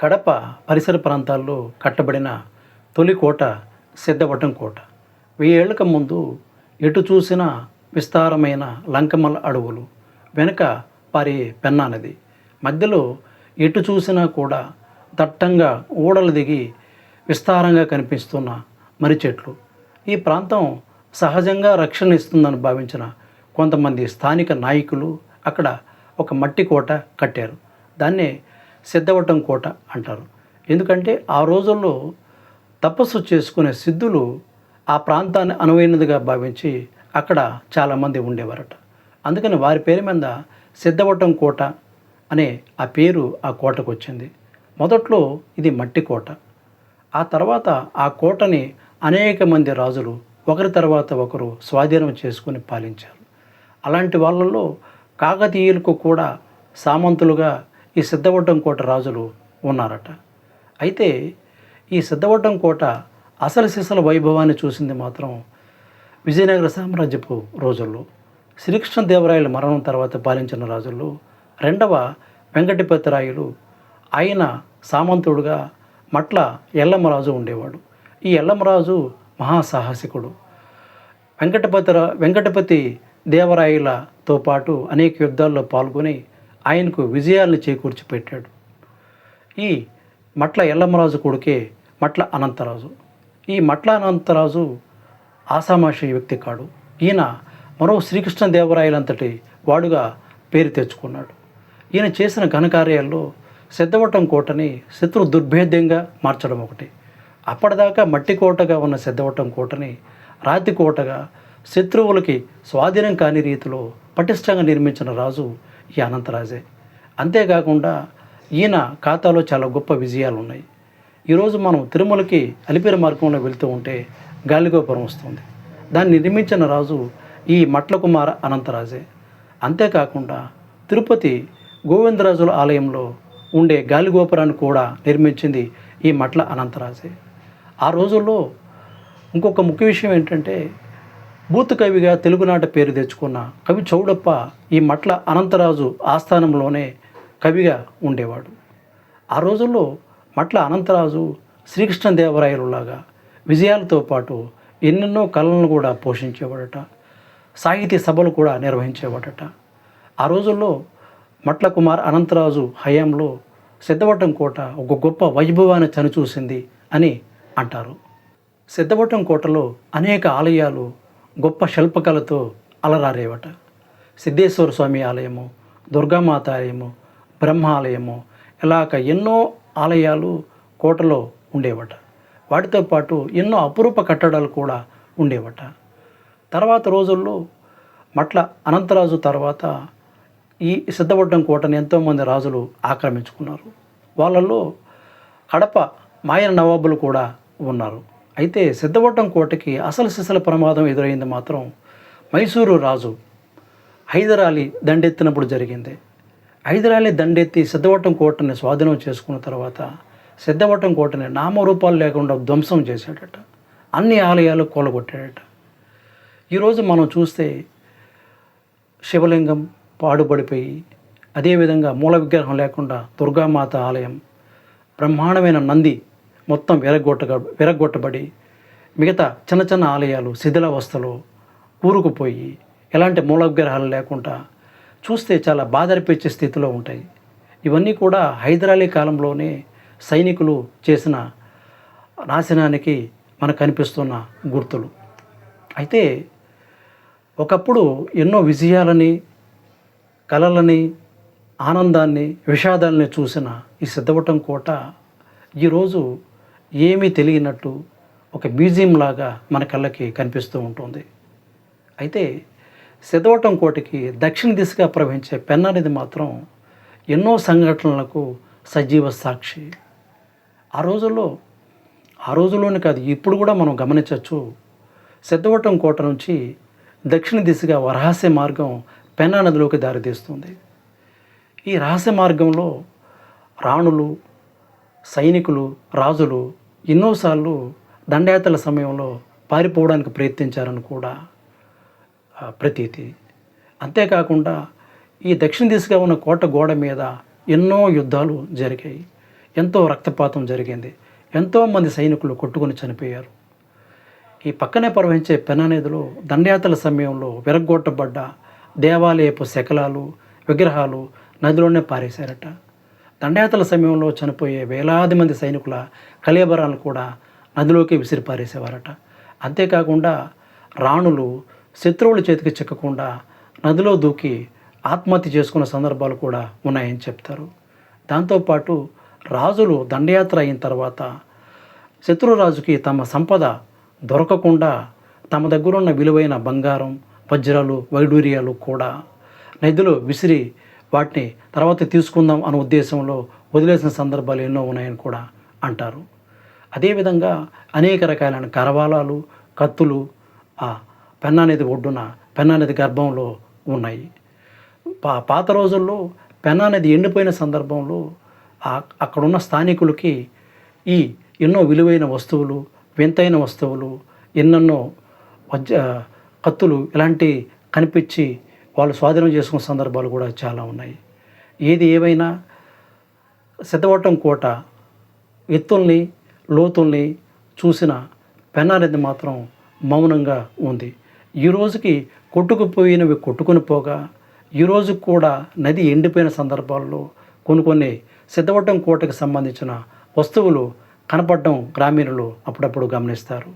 కడప పరిసర ప్రాంతాల్లో కట్టబడిన తొలి కోట సిద్ధవటం కోట. 1000 ఏళ్లకు ముందు ఎటు చూసినా విస్తారమైన లంకమల్ల అడవులు, వెనుక పారే పెన్నా నది, మధ్యలో ఎటు చూసినా కూడా దట్టంగా ఊడలు దిగి విస్తారంగా కనిపిస్తున్న మర్రి చెట్లు. ఈ ప్రాంతం సహజంగా రక్షణ ఇస్తుందని భావించిన కొంతమంది స్థానిక నాయకులు అక్కడ ఒక మట్టి కోట కట్టారు. దాన్నే సిద్ధవటం కోట అంటారు. ఎందుకంటే ఆ రోజుల్లో తపస్సు చేసుకునే సిద్ధులు ఆ ప్రాంతాన్ని అనువైనదిగా భావించి అక్కడ చాలామంది ఉండేవారట. అందుకని వారి పేరు మీద సిద్ధవటం కోట అనే ఆ పేరు ఆ కోటకు వచ్చింది. మొదట్లో ఇది మట్టి కోట. ఆ తర్వాత ఆ కోటని అనేక మంది రాజులు ఒకరి తర్వాత ఒకరు స్వాధీనం చేసుకుని పాలించారు. అలాంటి వాళ్ళల్లో కాకతీయులకు కూడా సామంతులుగా ఈ సిద్ధవటం కోట రాజులు ఉన్నారట. అయితే ఈ సిద్ధవటం కోట అసలు సిసల వైభవాన్ని చూసింది మాత్రం విజయనగర సామ్రాజ్యపు రోజుల్లో. శ్రీకృష్ణదేవరాయల మరణం తర్వాత పాలించిన రాజుల్లో రెండవ వెంకటపతిరాయలు, ఆయన సామంతుడుగా మట్ల ఎల్లమ్మరాజు ఉండేవాడు. ఈ ఎల్లమ్మరాజు మహాసాహసికుడు. వెంకటపతి దేవరాయలతో పాటు అనేక యుద్ధాల్లో పాల్గొని ఆయనకు విజయాలను చేకూర్చి పెట్టాడు. ఈ మట్ల ఎల్లమ్మరాజు కొడుకే మట్ల అనంతరాజు. ఈ మట్ల అనంతరాజు ఆసామాషి వ్యక్తి కాడు. ఈయన మరో శ్రీకృష్ణదేవరాయలంతటి వాడుగా పేరు తెచ్చుకున్నాడు. ఈయన చేసిన ఘనకార్యాల్లో సిద్ధవటం కోటని శత్రు దుర్భేద్యంగా మార్చడం ఒకటి. అప్పటిదాకా మట్టి కోటగా ఉన్న సిద్ధవటం కోటని రాతి కోటగా, శత్రువులకి స్వాధీనం కాని రీతిలో పటిష్టంగా నిర్మించిన రాజు ఈ అనంతరాజే. అంతేకాకుండా ఈయన ఖాతాలో చాలా గొప్ప విజయాలు ఉన్నాయి. ఈరోజు మనం తిరుమలకి అలిపిరి మార్గంలో వెళ్తూ ఉంటే గాలిగోపురం వస్తుంది. దాన్ని నిర్మించిన రాజు ఈ మట్ల కుమార అనంతరాజే. అంతేకాకుండా తిరుపతి గోవిందరాజుల ఆలయంలో ఉండే గాలిగోపురాన్ని కూడా నిర్మించింది ఈ మట్ల అనంతరాజే. ఆ రోజుల్లో ఇంకొక ముఖ్య విషయం ఏంటంటే, బూతు కవిగా తెలుగునాట పేరు తెచ్చుకున్న కవి చౌడప్ప ఈ మట్ల అనంతరాజు ఆస్థానంలోనే కవిగా ఉండేవాడు. ఆ రోజుల్లో మట్ల అనంతరాజు శ్రీకృష్ణదేవరాయలులాగా విజయాలతో పాటు ఎన్నెన్నో కళలను కూడా పోషించేవాడట. సాహితీ సభలు కూడా నిర్వహించేవాడట. ఆ రోజుల్లో మట్ల కుమార్ అనంతరాజు హయాంలో సిద్ధవటం కోట ఒక గొప్ప వైభవాన్ని చనిచూసింది అని అంటారు. సిద్ధవటం కోటలో అనేక ఆలయాలు గొప్ప శిల్పకళతో అలరారేవట. సిద్ధేశ్వర స్వామి ఆలయము, దుర్గామాత ఆలయము, బ్రహ్మ ఆలయము, ఇలాగ ఎన్నో ఆలయాలు కోటలో ఉండేవట. వాటితో పాటు ఎన్నో అపురూప కట్టడాలు కూడా ఉండేవట. తర్వాత రోజుల్లో మట్ల అనంతరాజు తర్వాత ఈ సిద్ధవటం కోటను ఎంతోమంది రాజులు ఆక్రమించుకున్నారు. వాళ్ళల్లో కడప మాయన నవాబులు కూడా ఉన్నారు. అయితే సిద్ధవటం కోటకి అసలు సిసల ప్రమాదం ఎదురైంది మాత్రం మైసూరు రాజు హైదర్ అలీ దండెత్తినప్పుడు జరిగింది. హైదర్ అలీ దండెత్తి సిద్ధవటం కోటని స్వాధీనం చేసుకున్న తర్వాత సిద్ధవటం కోటని నామరూపాలు లేకుండా ధ్వంసం చేశాడట. అన్ని ఆలయాలు కూలగొట్టాడట. ఈరోజు మనం చూస్తే శివలింగం పాడుపడిపోయి, అదేవిధంగా మూల విగ్రహం లేకుండా దుర్గామాత ఆలయం, బ్రహ్మాండమైన నంది మొత్తం విరగొట్టబడి, మిగతా చిన్న చిన్న ఆలయాలు శిథిలావస్థలో కూరుకుపోయి, ఎలాంటి మూల విగ్రహాలు లేకుండా చూస్తే చాలా బాధనిపించే స్థితిలో ఉంటాయి. ఇవన్నీ కూడా హైదర్ అలీ కాలంలోనే సైనికులు చేసిన నాశనానికి మనకు కనిపిస్తున్న గుర్తులు. అయితే ఒకప్పుడు ఎన్నో విజయాలని, కళలని, ఆనందాన్ని, విషాదాలని చూసిన ఈ సిద్ధవటం కోట ఈరోజు ఏమీ తెలియనట్టు ఒక మ్యూజియం లాగా మన కళ్ళకి కనిపిస్తూ ఉంటుంది. అయితే సిద్ధవటం కోటకి దక్షిణ దిశగా ప్రవహించే పెన్నా నది మాత్రం ఎన్నో సంఘటనలకు సజీవ సాక్షి. ఆ రోజుల్లోనే కాదు, ఇప్పుడు కూడా మనం గమనించవచ్చు. సిద్ధవటం కోట నుంచి దక్షిణ దిశగా రహస్య మార్గం పెన్నా నదిలోకి దారితీస్తుంది. ఈ రహస్య మార్గంలో రాణులు, సైనికులు, రాజులు ఎన్నోసార్లు దండయాత్రల సమయంలో పారిపోవడానికి ప్రయత్నించారని కూడా ప్రతీతి. అంతేకాకుండా ఈ దక్షిణ దిశగా ఉన్న కోట గోడ మీద ఎన్నో యుద్ధాలు జరిగాయి. ఎంతో రక్తపాతం జరిగింది. ఎంతోమంది సైనికులు కొట్టుకొని చనిపోయారు. ఈ పక్కనే ప్రవహించే పెన్నా నదిలో దండయాత్రల సమయంలో విరగ్గొట్టబడ్డ దేవాలయపు శకలాలు, విగ్రహాలు నదిలోనే పారేశారట. దండయాత్రల సమయంలో చనిపోయే వేలాది మంది సైనికుల కళేబరాలను కూడా నదిలోకి విసిరి పారేసేవారట. అంతేకాకుండా రాణులు శత్రువుల చేతికి చిక్కకుండా నదిలో దూకి ఆత్మహత్య చేసుకున్న సందర్భాలు కూడా ఉన్నాయని చెప్తారు. దాంతోపాటు రాజులు దండయాత్ర అయిన తర్వాత శత్రురాజుకి తమ సంపద దొరకకుండా తమ దగ్గరున్న విలువైన బంగారం, వజ్రాలు, వైడూర్యాలు కూడా నదిలో విసిరి వాటిని తర్వాత తీసుకుందాం అనే ఉద్దేశంలో వదిలేసిన సందర్భాలు ఎన్నో ఉన్నాయని కూడా అంటారు. అదేవిధంగా అనేక రకాలైన కరవాలాలు, కత్తులు ఆ పెన్నా నది ఒడ్డున, పెన్నా నది గర్భంలో ఉన్నాయి. పాత రోజుల్లో పెన్నా నది ఎండిపోయిన సందర్భంలో అక్కడున్న స్థానికులకి ఈ ఎన్నో విలువైన వస్తువులు, వింతైన వస్తువులు, ఎన్నెన్నో కత్తులు ఇలాంటి కనిపించి వాళ్ళు స్వాధీనం చేసుకున్న సందర్భాలు కూడా చాలా ఉన్నాయి. ఏది ఏమైనా సిద్ధవటం కోట ఎత్తుల్ని, లోతుల్ని చూసిన పెన్నా నది మాత్రం మౌనంగా ఉంది. ఈ రోజుకి కొట్టుకుపోయినవి కొట్టుకుని పోగా ఈరోజు కూడా నది ఎండిపోయిన సందర్భాల్లో కొన్ని సిద్ధవటం కోటకు సంబంధించిన వస్తువులు కనపడడం గ్రామీణులు అప్పుడప్పుడు గమనిస్తారు.